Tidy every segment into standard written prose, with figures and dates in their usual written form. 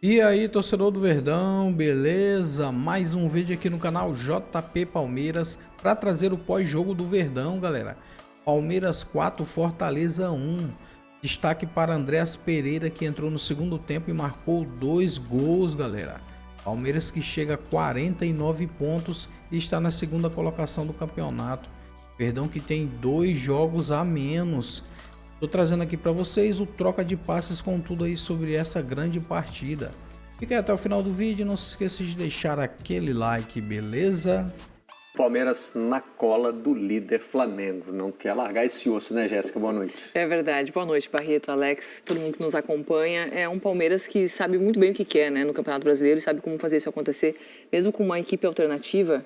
E aí, torcedor do Verdão, beleza? Mais um vídeo aqui no canal JP Palmeiras para trazer o pós-jogo do Verdão, galera. Palmeiras 4, Fortaleza 1. Destaque para Andreas Pereira, que entrou no segundo tempo e marcou 2 gols, galera. Palmeiras que chega a 49 pontos e está na segunda colocação do campeonato. Verdão que tem 2 jogos a menos. Tô trazendo aqui para vocês o troca de passes com tudo aí sobre essa grande partida. Fica aí até o final do vídeo, não se esqueça de deixar aquele like, beleza? Palmeiras na cola do líder Flamengo. Não quer largar esse osso, né, Jéssica? Boa noite. É verdade. Boa noite, Barreto, Alex, todo mundo que nos acompanha. É um Palmeiras que sabe muito bem o que quer, né, no Campeonato Brasileiro e sabe como fazer isso acontecer, mesmo com uma equipe alternativa.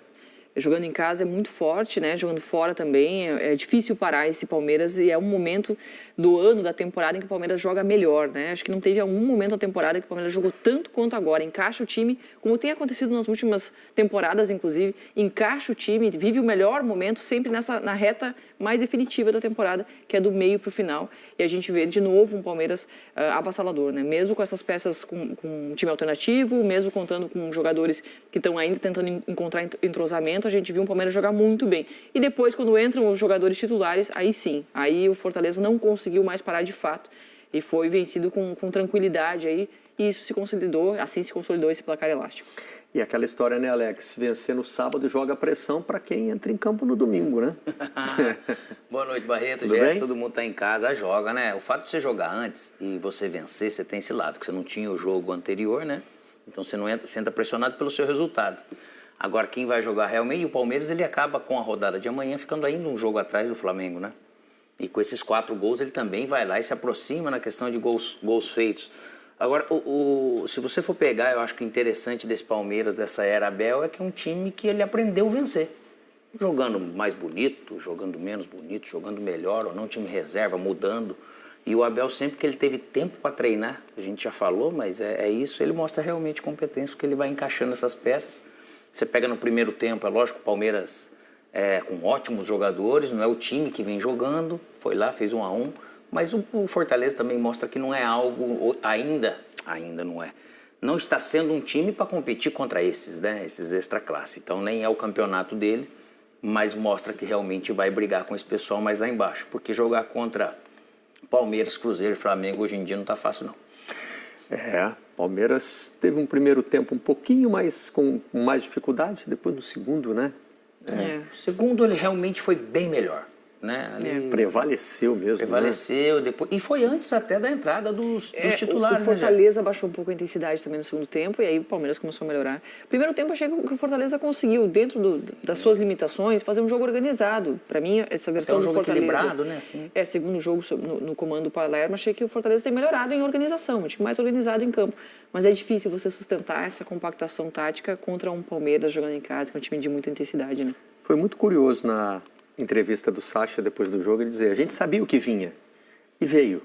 Jogando em casa é muito forte, né? Jogando fora também é difícil parar esse Palmeiras e é um momento do ano, da temporada em que o Palmeiras joga melhor, né? Acho que não teve algum momento da temporada que o Palmeiras jogou tanto quanto agora. Encaixa o time, como tem acontecido nas últimas temporadas, inclusive, encaixa o time, vive o melhor momento sempre na reta mais definitiva da temporada, que é do meio para o final. E a gente vê de novo um Palmeiras avassalador, né? Mesmo com essas peças com um time alternativo, mesmo contando com jogadores que estão ainda tentando encontrar entrosamento, a gente viu um Palmeiras jogar muito bem. E depois, quando entram os jogadores titulares, aí sim, aí o Fortaleza não conseguiu mais parar de fato e foi vencido com tranquilidade aí, e isso se consolidou, assim se consolidou esse placar elástico. E aquela história, né, Alex? Vencer no sábado joga pressão para quem entra em campo no domingo, né? Boa noite, Barreto, Tudo Jéssica, bem? todo mundo tá em casa, joga, né? O fato de você jogar antes e você vencer, você tem esse lado, que você não tinha o jogo anterior, né? Então você não entra, você entra pressionado pelo seu resultado. Agora, quem vai jogar realmente, e o Palmeiras, ele acaba com a rodada de amanhã ficando ainda um jogo atrás do Flamengo, né? E com esses 4 gols, ele também vai lá e se aproxima na questão de gols feitos. Agora, se você for pegar, eu acho que o interessante desse Palmeiras, dessa era Abel, é que é um time que ele aprendeu a vencer. Jogando mais bonito, jogando menos bonito, jogando melhor ou não, time reserva, mudando. E o Abel, sempre que ele teve tempo para treinar, a gente já falou, mas é isso, ele mostra realmente competência, porque ele vai encaixando essas peças. Você pega no primeiro tempo, é lógico, o Palmeiras com ótimos jogadores, não é o time que vem jogando, foi lá, fez 1-1, mas o Fortaleza também mostra que não é algo, ainda não é. Não está sendo um time para competir contra esses, né, esses extra classe. Então nem é o campeonato dele, mas mostra que realmente vai brigar com esse pessoal mais lá embaixo, porque jogar contra Palmeiras, Cruzeiro e Flamengo hoje em dia não está fácil, não. Palmeiras teve um primeiro tempo um pouquinho mais, com mais dificuldade, depois do segundo, né? O segundo, ele realmente foi bem melhor, né? Prevaleceu mesmo, Prevaleceu, depois, e foi antes até da entrada dos titulares. O Fortaleza baixou um pouco a intensidade também no segundo tempo e aí o Palmeiras começou a melhorar. Primeiro tempo, achei que o Fortaleza conseguiu, dentro das suas limitações, fazer um jogo organizado. Para mim, essa versão do Fortaleza... equilibrado, né? Assim. Segundo jogo no comando do Palermo, achei que o Fortaleza tem melhorado em organização, um time mais organizado em campo. Mas é difícil você sustentar essa compactação tática contra um Palmeiras jogando em casa, que é um time de muita intensidade, né? Foi muito curioso na entrevista do Sacha depois do jogo ele dizer, a gente sabia o que vinha e veio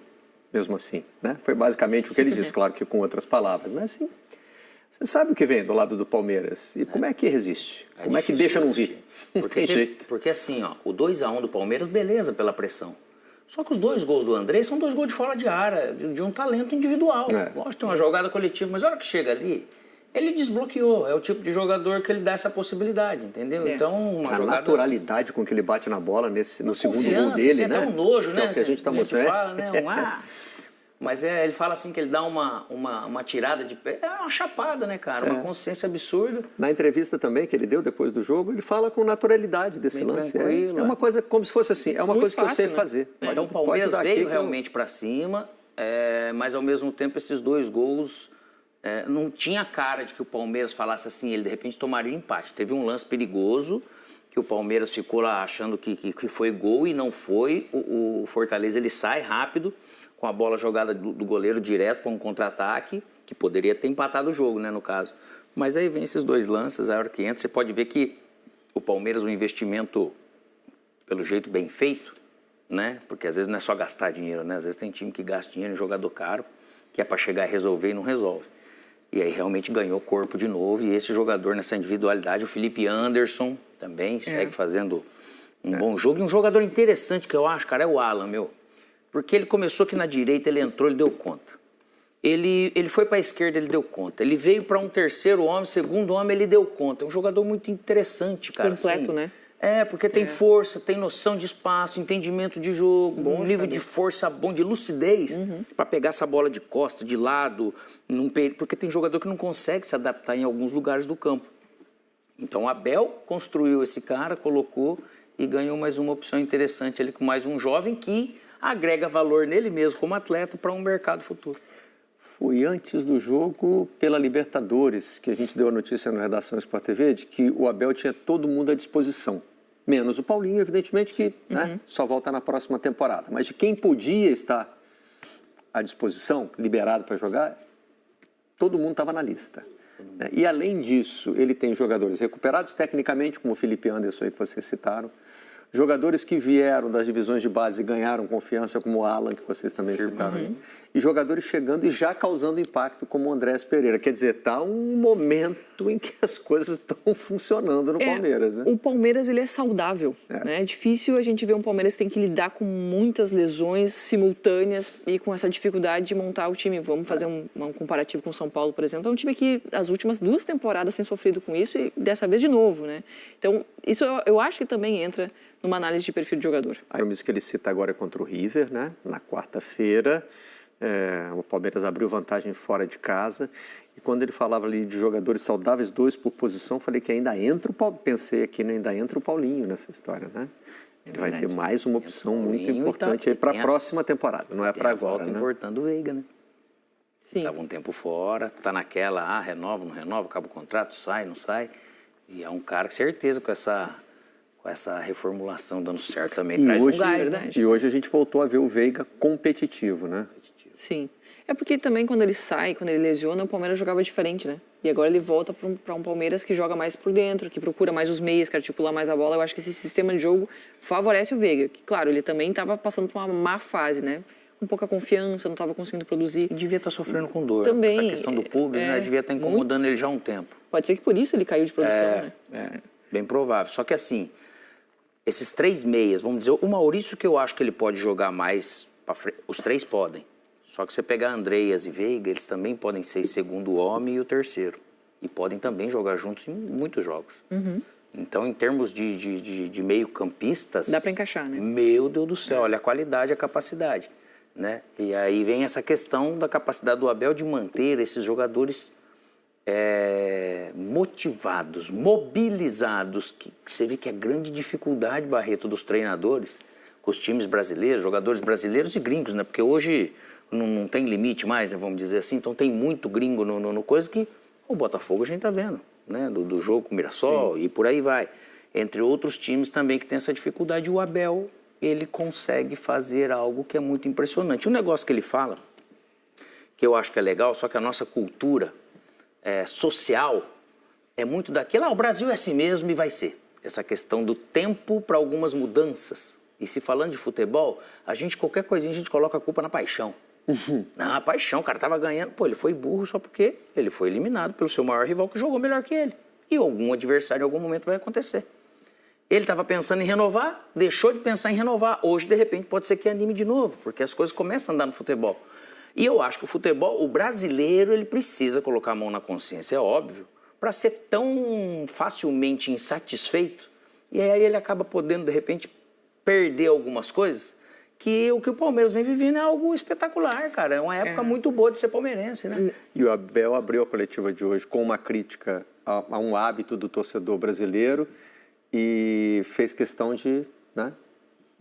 mesmo assim, né? Foi basicamente o que ele disse, claro que com outras palavras, mas assim, você sabe o que vem do lado do Palmeiras e como é que resiste? Como é que deixa não vir? Não tem jeito. Porque assim, ó, o 2-1 do Palmeiras, beleza pela pressão. Só que os 2 gols do André são 2 gols de fora de área, de um talento individual. Lógico, tem uma jogada coletiva, mas a hora que chega ali, ele desbloqueou. É o tipo de jogador que ele dá essa possibilidade, entendeu? Então, uma jogada... naturalidade com que ele bate na bola no segundo gol dele, né? É um nojo, né? É o que a gente está mostrando. Fala, né? Mas ele fala assim que ele dá uma tirada de pé. É uma chapada, né, cara? Uma consciência absurda. Na entrevista também que ele deu depois do jogo, ele fala com naturalidade desse lance. É uma coisa como se fosse assim, é uma coisa que eu sei fazer. Então o Palmeiras veio realmente para cima, mas ao mesmo tempo esses 2 gols... não tinha cara de que o Palmeiras falasse assim, ele de repente tomaria empate. Teve um lance perigoso que o Palmeiras ficou lá achando que foi gol e não foi. O Fortaleza ele sai rápido com a bola jogada do goleiro direto para um contra-ataque, que poderia ter empatado o jogo, né, no caso. Mas aí vem esses 2 lances, a hora que entra, você pode ver que o Palmeiras, um investimento, pelo jeito, bem feito, né? Porque às vezes não é só gastar dinheiro, né? Às vezes tem time que gasta dinheiro em jogador caro, que é para chegar e resolver e não resolve. E aí realmente ganhou corpo de novo. E esse jogador nessa individualidade, o Felipe Anderson, também segue fazendo um bom jogo. E um jogador interessante que eu acho, cara, é o Alan, meu. Porque ele começou aqui na direita, ele entrou, ele deu conta. Ele foi para a esquerda, ele deu conta. Ele veio para um terceiro homem, segundo homem, ele deu conta. É um jogador muito interessante, cara. Completo, assim. né? Porque tem força, tem noção de espaço, entendimento de jogo, um nível de força bom, de lucidez, para pegar essa bola de costa, de lado, porque tem jogador que não consegue se adaptar em alguns lugares do campo. Então o Abel construiu esse cara, colocou e ganhou mais uma opção interessante ali com mais um jovem que agrega valor nele mesmo como atleta para um mercado futuro. Foi antes do jogo pela Libertadores que a gente deu a notícia na redação Sport TV de que o Abel tinha todo mundo à disposição. Menos o Paulinho, evidentemente, que só volta na próxima temporada. Mas de quem podia estar à disposição, liberado para jogar, todo mundo estava na lista. E além disso, ele tem jogadores recuperados tecnicamente, como o Felipe Anderson aí que vocês citaram, jogadores que vieram das divisões de base e ganharam confiança, como o Alan, que vocês também citaram aí. E jogadores chegando e já causando impacto, como o Andrés Pereira. Quer dizer, está um momento em que as coisas estão funcionando no Palmeiras, né? O Palmeiras, ele é saudável, né? É difícil a gente ver um Palmeiras que tem que lidar com muitas lesões simultâneas e com essa dificuldade de montar o time. Vamos fazer um comparativo com o São Paulo, por exemplo. É um time que as últimas 2 temporadas tem sofrido com isso e dessa vez de novo, né? Então, isso eu acho que também entra numa análise de perfil de jogador. Aí o mesmo que ele cita agora é contra o River, né? Na quarta-feira, o Palmeiras abriu vantagem fora de casa. E quando ele falava ali de jogadores saudáveis, 2 por posição, falei que ainda entra o Paulinho. Pensei aqui, né? Ainda entra o Paulinho nessa história, né? Ele vai ter mais uma opção muito importante para a próxima temporada, não é para agora, né? Importando o Veiga, né? Sim. Estava um tempo fora, tá naquela, renova, não renova, acaba o contrato, sai, não sai. E é um cara que certeza com essa reformulação dando certo também traz um gás, né? E hoje a gente voltou a ver o Veiga competitivo, né? Sim. É porque também quando ele sai, quando ele lesiona, o Palmeiras jogava diferente, né? E agora ele volta para um Palmeiras que joga mais por dentro, que procura mais os meias, que articula mais a bola. Eu acho que esse sistema de jogo favorece o Veiga. Que, claro, ele também estava passando por uma má fase, né? Com pouca confiança, não estava conseguindo produzir. E devia estar sofrendo com dor. Também. Essa questão do público, né? Devia estar incomodando ele já há um tempo. Pode ser que por isso ele caiu de produção, né? Bem provável. Só que assim, esses 3 meias, vamos dizer, o Maurício que eu acho que ele pode jogar mais para frente, os 3 podem. Só que você pegar Andreas e Veiga, eles também podem ser segundo homem e o terceiro. E podem também jogar juntos em muitos jogos. Então, em termos de meio-campistas... Dá para encaixar, né? Meu Deus do céu, olha a qualidade e a capacidade. Né? E aí vem essa questão da capacidade do Abel de manter esses jogadores motivados, mobilizados, que você vê que é grande dificuldade, Barreto, dos treinadores, com os times brasileiros, jogadores brasileiros e gringos, né? Porque hoje não tem limite mais, né? Vamos dizer assim, então tem muito gringo no coisa que o Botafogo a gente tá vendo, né? Do jogo com o Mirassol. Sim. E por aí vai. Entre outros times também que tem essa dificuldade, o Abel, ele consegue fazer algo que é muito impressionante. O negócio que ele fala, que eu acho que é legal, só que a nossa cultura social é muito daquilo, o Brasil é assim mesmo e vai ser. Essa questão do tempo para algumas mudanças. E se falando de futebol, qualquer coisinha a gente coloca a culpa na paixão. Não, a paixão, o cara tava ganhando. Pô, ele foi burro só porque ele foi eliminado pelo seu maior rival que jogou melhor que ele. E algum adversário em algum momento vai acontecer. Ele estava pensando em renovar, deixou de pensar em renovar. Hoje, de repente, pode ser que anime de novo, porque as coisas começam a andar no futebol. E eu acho que o futebol, o brasileiro, ele precisa colocar a mão na consciência, é óbvio, para ser tão facilmente insatisfeito. E aí ele acaba podendo, de repente, perder algumas coisas, que o Palmeiras vem vivendo é algo espetacular, cara. É uma época muito boa de ser palmeirense, né? E o Abel abriu a coletiva de hoje com uma crítica a um hábito do torcedor brasileiro e fez questão de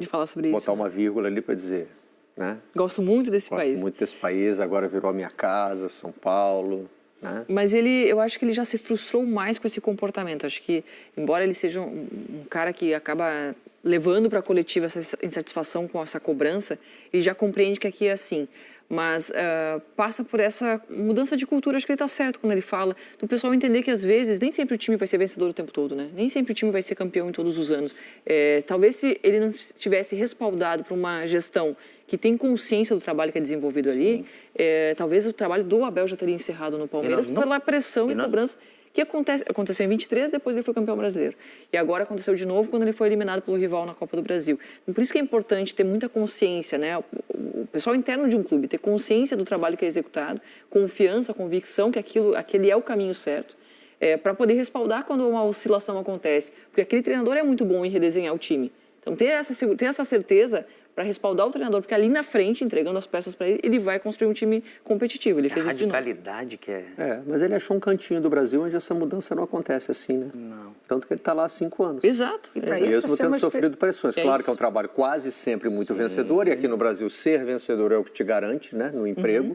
falar sobre isso. Botar uma vírgula ali para dizer, né? Gosto muito desse país. Gosto muito desse país, agora virou a minha casa, São Paulo, né? Mas eu acho que ele já se frustrou mais com esse comportamento. Acho que, embora ele seja um cara que acaba levando para a coletiva essa insatisfação com essa cobrança, ele já compreende que aqui é assim. Mas passa por essa mudança de cultura. Acho que ele está certo quando ele fala do pessoal entender que, às vezes, nem sempre o time vai ser vencedor o tempo todo, né? Nem sempre o time vai ser campeão em todos os anos. Talvez se ele não estivesse respaldado por uma gestão que tem consciência do trabalho que é desenvolvido ali, talvez o trabalho do Abel já teria encerrado no Palmeiras pela pressão e cobrança que aconteceu em 23, depois ele foi campeão brasileiro. E agora aconteceu de novo quando ele foi eliminado pelo rival na Copa do Brasil. Então, por isso que é importante ter muita consciência, né? O pessoal interno de um clube, ter consciência do trabalho que é executado, confiança, convicção que aquele é o caminho certo, para poder respaldar quando uma oscilação acontece. Porque aquele treinador é muito bom em redesenhar o time. Então, ter essa certeza para respaldar o treinador, porque ali na frente, entregando as peças para ele, ele vai construir um time competitivo. Ele fez isso de novo. A radicalidade que é... Mas ele achou um cantinho do Brasil onde essa mudança não acontece assim, né? Não. Tanto que ele está lá há 5 anos. Exato. Mesmo tendo sofrido pressões. Claro que é um trabalho quase sempre muito vencedor, e aqui no Brasil ser vencedor é o que te garante, né, no emprego,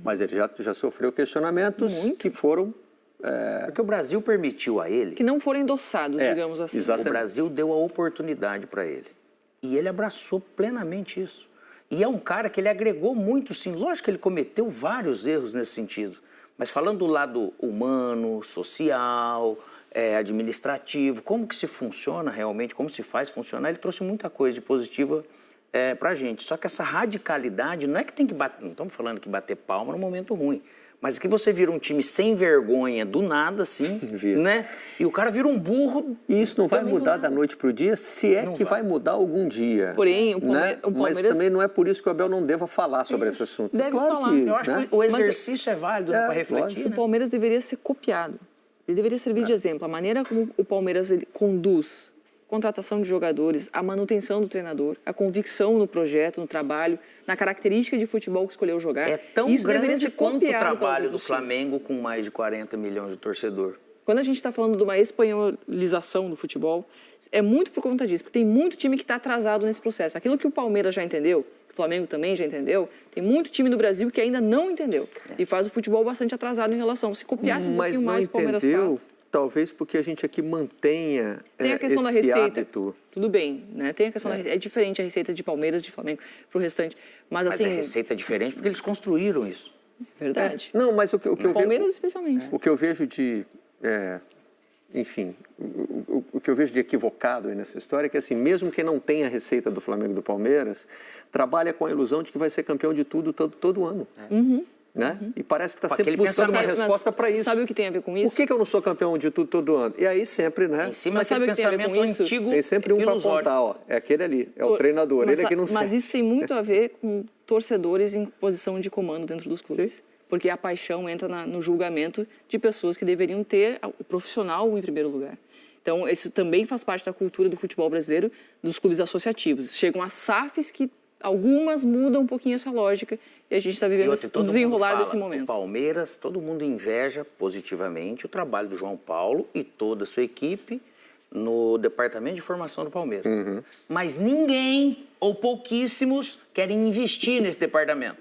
mas ele já sofreu questionamentos que foram... Porque o Brasil permitiu a ele... Que não foram endossados, digamos assim. Exatamente. O Brasil deu a oportunidade para ele. E ele abraçou plenamente isso. E é um cara que ele agregou muito, sim. Lógico que ele cometeu vários erros nesse sentido. Mas falando do lado humano, social, administrativo, como que se funciona realmente, como se faz funcionar, ele trouxe muita coisa de positiva para a gente. Só que essa radicalidade não é que tem que bater... Não estamos falando que bater palma num momento ruim. Mas que você vira um time sem vergonha do nada, assim, né? E o cara vira um burro. E isso não vai mudar da noite para o dia, se é que vai mudar algum dia. Porém, o Palmeiras... Mas também não é por isso que o Abel não deva falar sobre esse assunto. Deve falar. Eu acho que o exercício é válido para refletir. Né? O Palmeiras deveria ser copiado. Ele deveria servir de exemplo. A maneira como o Palmeiras conduz contratação de jogadores, a manutenção do treinador, a convicção no projeto, no trabalho, na característica de futebol que escolheu jogar. É tão grande quanto o trabalho do Flamengo com mais de 40 milhões de torcedor. Quando a gente está falando de uma espanholização do futebol, é muito por conta disso, porque tem muito time que está atrasado nesse processo. Aquilo que o Palmeiras já entendeu, o Flamengo também já entendeu, tem muito time do Brasil que ainda não entendeu. E faz o futebol bastante atrasado em relação. Se copiasse um pouquinho mais o Palmeiras faz. Talvez porque a gente aqui mantenha tem a questão esse da receita. hábito. Tudo bem, né? Tem a questão da receita. É diferente a receita de Palmeiras, de Flamengo, para o restante. Mas assim, a receita é diferente porque eles construíram isso. Verdade. Não, mas o que eu Palmeiras especialmente. O que eu vejo de... enfim, o que eu vejo de equivocado aí nessa história é que, assim, mesmo quem não tem a receita do Flamengo e do Palmeiras, trabalha com a ilusão de que vai ser campeão de tudo todo ano. Né? E parece que está sempre buscando uma resposta para isso. Sabe o que tem a ver com isso? Por que eu não sou campeão de tudo todo ano? E aí sempre, né? Em cima daquele pensamento antigo. Tem sempre um para apontar, ó. É aquele ali, é o treinador, ele é que não sabe. Mas isso tem muito a ver com torcedores em posição de comando dentro dos clubes. Sim. Porque a paixão entra no julgamento de pessoas que deveriam ter o profissional em primeiro lugar. Então, isso também faz parte da cultura do futebol brasileiro, dos clubes associativos. Chegam as SAFs que algumas mudam um pouquinho essa lógica e a gente está vivendo o desenrolar desse momento. O Palmeiras, todo mundo inveja positivamente o trabalho do João Paulo e toda a sua equipe no departamento de formação do Palmeiras. Mas ninguém ou pouquíssimos querem investir nesse departamento.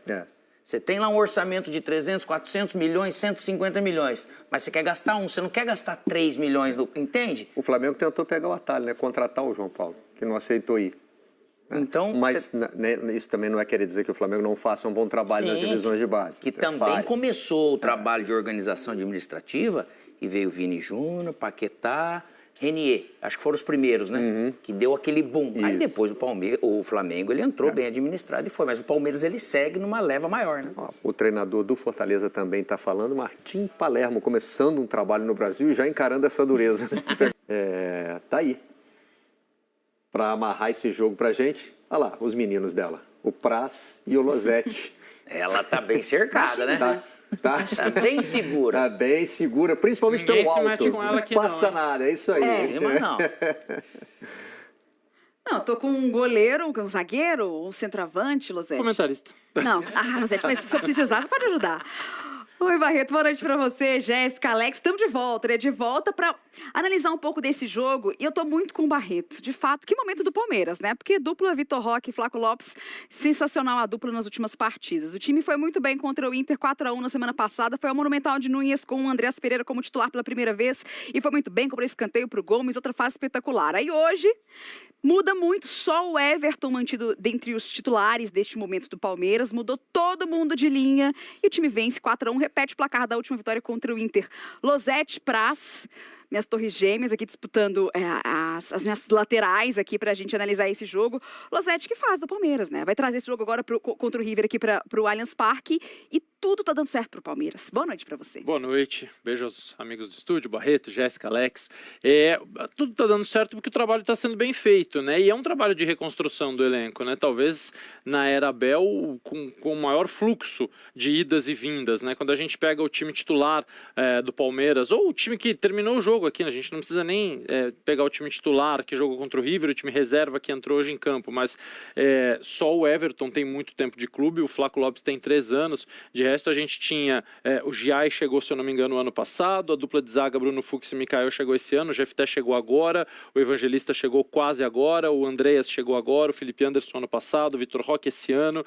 Você tem lá um orçamento de 300, 400 milhões, 150 milhões, mas você quer gastar você não quer gastar 3 milhões, entende? O Flamengo tentou pegar o atalho, né? Contratar o João Paulo, que não aceitou ir. Então, mas isso também não é querer dizer que o Flamengo não faça um bom trabalho nas divisões de base. Que também começou o trabalho de organização administrativa e veio Vini Júnior, Paquetá, Renier. Acho que foram os primeiros, né? Que deu aquele boom. Isso. Aí depois o Flamengo ele entrou bem administrado e foi. Mas o Palmeiras ele segue numa leva maior, né? O treinador do Fortaleza também está falando. Martim Palermo começando um trabalho no Brasil e já encarando essa dureza. Tá aí. Para amarrar esse jogo pra gente, olha lá, os meninos dela, o Praz e o Losetti. Ela tá bem cercada, né? Tá bem segura. Tá bem segura, principalmente Ninguém pelo alto. mete com ela aqui não passa não, nada, é isso aí. Mas não. Não, tô com um goleiro, um zagueiro, um centroavante, Losetti. Comentarista. Não, Losetti, mas se eu precisar, você pode ajudar. Oi, Barreto, boa noite pra você, Jéssica, Alex, estamos de volta, né? De volta pra analisar um pouco desse jogo, e eu tô muito com o Barreto. De fato, que momento do Palmeiras, né? Porque dupla Vitor Roque e Flaco Lopes, sensacional a dupla nas últimas partidas. O time foi muito bem contra o Inter 4-1 na semana passada, foi ao Monumental de Núñez com o Andreas Pereira como titular pela primeira vez, e foi muito bem, cobrou escanteio pro Gomes, outra fase espetacular. Aí hoje... muda muito, só o Everton mantido dentre os titulares deste momento do Palmeiras, mudou todo mundo de linha e o time vence 4-1, repete o placar da última vitória contra o Inter. Losetti, Praz, minhas torres gêmeas aqui disputando as minhas laterais aqui pra gente analisar esse jogo. Losetti, que faz do Palmeiras, né? Vai trazer esse jogo agora contra o River aqui pro Allianz Parque e tudo tá dando certo pro Palmeiras. Boa noite pra você. Boa noite. Beijo aos amigos do estúdio, Barreto, Jéssica, Alex. Tudo tá dando certo porque o trabalho tá sendo bem feito, né? E é um trabalho de reconstrução do elenco, né? Talvez na era Abel com maior fluxo de idas e vindas, né? Quando a gente pega o time titular do Palmeiras, ou o time que terminou o jogo aqui, né? A gente não precisa nem pegar o time titular que jogou contra o River, o time reserva que entrou hoje em campo, mas só o Everton tem muito tempo de clube, o Flaco Lopes tem 3 anos, de resto a gente tinha o Giai chegou, se eu não me engano, no ano passado, a dupla de zaga Bruno Fux e Mikael chegou esse ano, o Jefté chegou agora, o Evangelista chegou quase agora, o Andreas chegou agora, o Felipe Anderson ano passado, o Vitor Roque esse ano.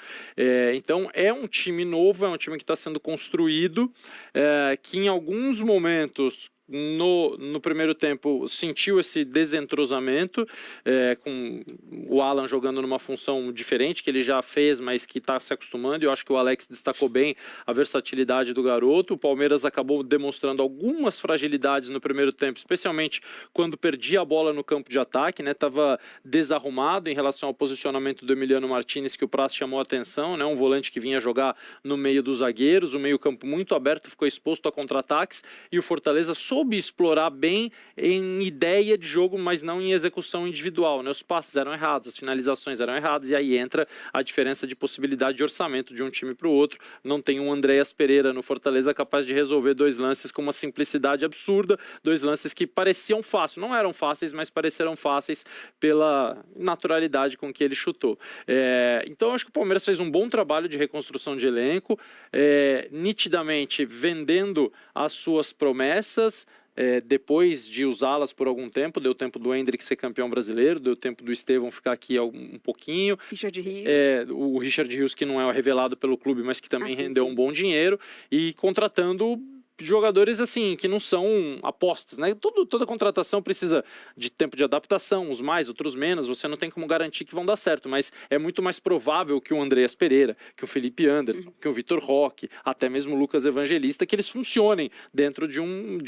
Então é um time novo, é um time que está sendo construído, que em alguns momentos no primeiro tempo sentiu esse desentrosamento, com o Alan jogando numa função diferente, que ele já fez, mas que está se acostumando. Eu acho que o Alex destacou bem a versatilidade do garoto. O Palmeiras acabou demonstrando algumas fragilidades no primeiro tempo, especialmente quando perdia a bola no campo de ataque, né? Estava desarrumado em relação ao posicionamento do Emiliano Martinez, que o Praz chamou a atenção, né? Um volante que vinha jogar no meio dos zagueiros, o meio campo muito aberto, ficou exposto a contra-ataques, e o Fortaleza soube explorar bem em ideia de jogo, mas não em execução individual, né? Os passes eram errados, as finalizações eram erradas, e aí entra a diferença de possibilidade de orçamento de um time para o outro. Não tem um Andreas Pereira no Fortaleza capaz de resolver 2 lances com uma simplicidade absurda, 2 lances que pareciam fáceis, não eram fáceis, mas pareceram fáceis pela naturalidade com que ele chutou. Então acho que o Palmeiras fez um bom trabalho de reconstrução de elenco, nitidamente vendendo as suas promessas, depois de usá-las por algum tempo. Deu tempo do Hendrick ser campeão brasileiro, deu tempo do Estevão ficar aqui um pouquinho. Richard Rios. O Richard Rios, que não é revelado pelo clube, mas que também rendeu um bom dinheiro, e contratando jogadores assim, que não são apostas, né? Toda contratação precisa de tempo de adaptação, uns mais, outros menos, você não tem como garantir que vão dar certo, mas é muito mais provável que o Andreas Pereira, que o Felipe Anderson, que o Vitor Roque, até mesmo o Lucas Evangelista, que eles funcionem dentro de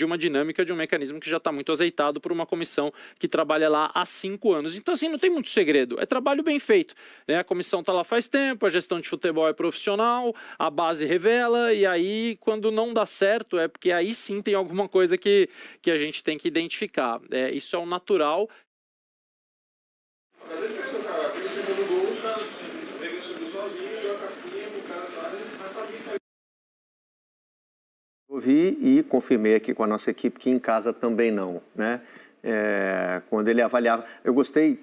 uma dinâmica, de um mecanismo que já está muito azeitado por uma comissão que trabalha lá há 5 anos. Então assim, não tem muito segredo, é trabalho bem feito, né? A comissão está lá faz tempo, a gestão de futebol é profissional, a base revela, e aí quando não dá certo, é porque aí sim tem alguma coisa que a gente tem que identificar. Isso é o natural. Ouvi e confirmei aqui com a nossa equipe que em casa também não, né? Quando ele avaliava, eu gostei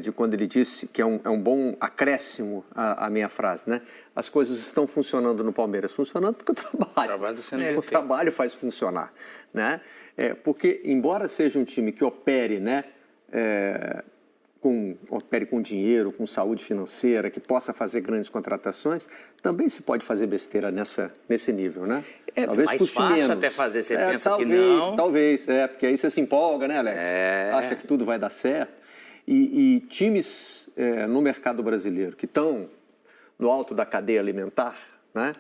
de quando ele disse que é um bom acréscimo à minha frase, né? As coisas estão funcionando no Palmeiras, funcionando porque o trabalho faz funcionar, né? Porque embora seja um time que opere, né? Opere com dinheiro, com saúde financeira, que possa fazer grandes contratações, também se pode fazer besteira nesse nível, né? Talvez mais custe fácil menos. Até fazer, você pensa que não. Talvez, porque aí você se empolga, né, Alex? Acha que tudo vai dar certo. E times no mercado brasileiro que estão no alto da cadeia alimentar, né?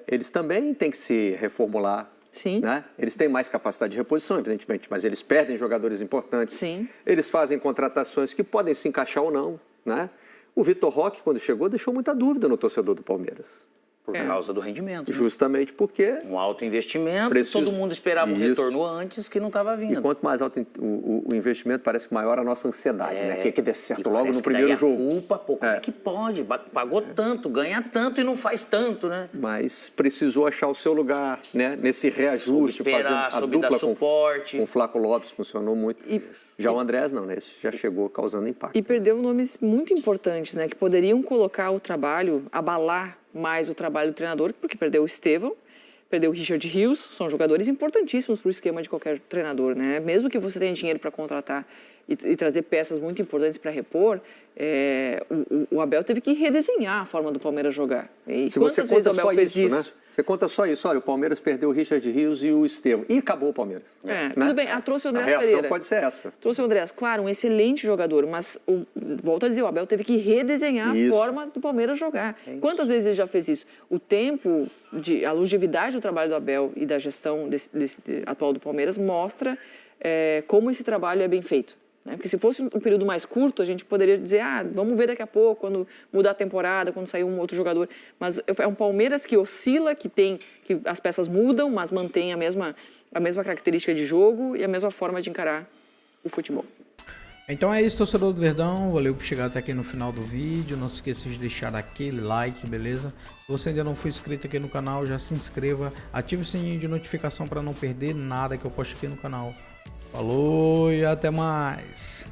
Eles também têm que se reformular. Sim. Né? Eles têm mais capacidade de reposição, evidentemente, mas eles perdem jogadores importantes. Sim. Eles fazem contratações que podem se encaixar ou não, né? O Vitor Roque, quando chegou, deixou muita dúvida no torcedor do Palmeiras. Por causa do rendimento. Justamente porque... Um alto investimento, todo mundo esperava um retorno antes que não estava vindo. E quanto mais alto o investimento, parece que maior a nossa ansiedade, né? Que dê certo logo no primeiro jogo. Culpa, como é que pode? Pagou tanto, ganha tanto e não faz tanto, né? Mas precisou achar o seu lugar, né? Nesse reajuste, fazendo a dupla com o Flaco Lopes, funcionou muito. Já o Andrés não, né? Esse já chegou causando impacto. E perdeu nomes muito importantes, né? Que poderiam colocar o trabalho, abalar mais o trabalho do treinador, porque perdeu o Estevão, perdeu o Richard Rios, são jogadores importantíssimos para o esquema de qualquer treinador, né? Mesmo que você tenha dinheiro para contratar e trazer peças muito importantes para repor, o Abel teve que redesenhar a forma do Palmeiras jogar. E se você conta só isso, né? Você conta só isso, olha, o Palmeiras perdeu o Richard Rios e o Estevão. E acabou o Palmeiras. Tudo bem, trouxe o A Andrés reação Pereira. pode ser essa. Trouxe o Andrés, claro, um excelente jogador, mas, volto a dizer, o Abel teve que redesenhar a forma do Palmeiras jogar. Quantas vezes ele já fez isso? O tempo, a longevidade do trabalho do Abel e da gestão atual do Palmeiras mostra como esse trabalho é bem feito. Porque se fosse um período mais curto, a gente poderia dizer, vamos ver daqui a pouco, quando mudar a temporada, quando sair um outro jogador. Mas é um Palmeiras que oscila, que as peças mudam, mas mantém a mesma característica de jogo e a mesma forma de encarar o futebol. Então é isso, torcedor do Verdão. Valeu por chegar até aqui no final do vídeo. Não se esqueça de deixar aquele like, beleza? Se você ainda não for inscrito aqui no canal, já se inscreva. Ative o sininho de notificação para não perder nada que eu posto aqui no canal. Falou e até mais!